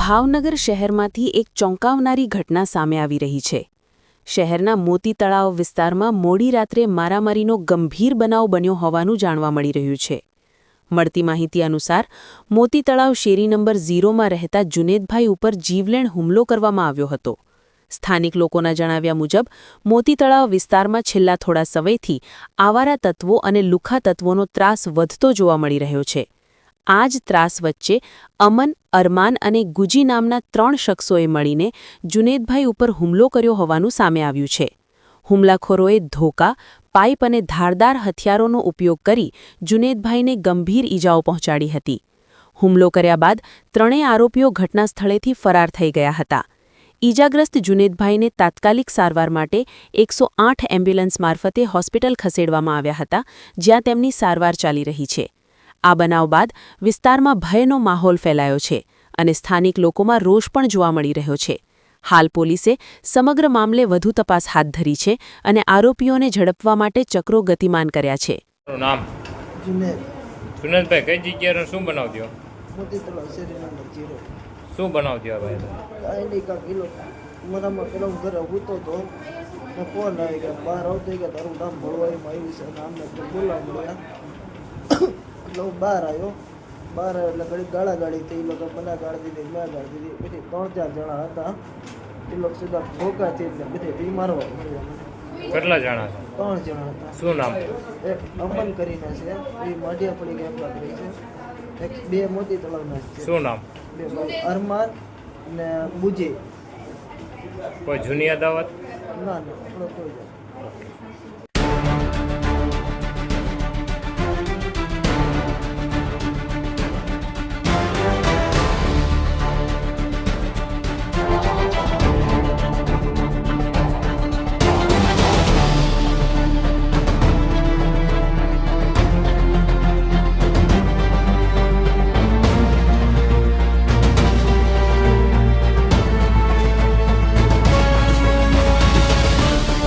ભાવનગર શહેરમાંથી એક ચોંકાવનારી ઘટના સામે આવી રહી છે। શહેરના મોતી તળાવ વિસ્તારમાં મોડી રાત્રે મારામારીનો ગંભીર બનાવ બન્યો હોવાનું જાણવા મળી રહ્યું છે। મળતી માહિતી અનુસાર મોતી તળાવ શેરી નંબર 0માં રહેતા જુનેદભાઈ ઉપર જીવલેણ હુમલો કરવામાં આવ્યો હતો। સ્થાનિક લોકોના જણાવ્યા મુજબ મોતી તળાવ વિસ્તારમાં છેલ્લા થોડા સમયથી આવારા તત્વો અને લુખ્ખા તત્વોનો ત્રાસ વધતો જોવા મળી રહ્યો છે। આ જ ત્રાસ વચ્ચે અમન, અરમાન અને ગુજી નામના 3 શખ્સોએ મળીને જુનેદભાઈ ઉપર હુમલો કર્યો હોવાનું સામે આવ્યું છે। હુમલાખોરોએ ધોકા, પાઇપ અને ધારદાર હથિયારોનો ઉપયોગ કરી જુનેદભાઈને ગંભીર ઈજાઓ પહોંચાડી હતી। હુમલો કર્યા બાદ ત્રણેય આરોપીઓ ઘટના સ્થળેથી ફરાર થઈ ગયા હતા। ઈજાગ્રસ્ત જુનેદભાઈને તાત્કાલિક સારવાર માટે 108 એમ્બ્યુલન્સ મારફતે હોસ્પિટલ ખસેડવામાં આવ્યા હતા, જ્યાં તેમની સારવાર ચાલી રહી છે। આ બનાવ બાદ વિસ્તારમાં ભયનો માહોલ ફેલાયો છે અને સ્થાનિક લોકોમાં રોષ પણ જોવા મળી રહ્યો છે। હાલ પોલીસે સમગ્ર મામલે વધુ તપાસ હાથ ધરી છે અને આરોપીઓને ઝડપવા માટે ચક્રો ગતિમાન કર્યા છે। નામ જુનેદભાઈ, કઈ જગ્યાનો શું બનાવ થયો? મોતી તળાવ શેરી નંબર 0। શું બનાવ થયો ભાઈ? કાંઈ નહીં, કાં કિલો મરામાં પેલા હું ઘરે હૂતો હતો ને ફોન આવી ગયા, બહાર આવતો ગયા તારું નામ ભળવામાં આવ્યું છે અને આમને બોલાવ્યા એટલે હું બહાર આવ્યો એટલે ઘડી ગાળાગાળી થઈ। એ લોકો મને ગાળી દીધી, મેં ગાળી દીધી, પછી 3-4 જણા હતા એ લોકો સીધા ઠોકાથી એટલે બધી મારવા મળ્યા। કેટલા જણા છે? 3 જણા હતા। શું નામ? એક અમન કરીને છે, એ માઢિયા પડી ગયા એમ લાગે છે। એક 2 મોતી તળાવના છે। શું નામ? 2 અરમાન ને બુજી। કોઈ જૂની અદાવત? ના, કોઈ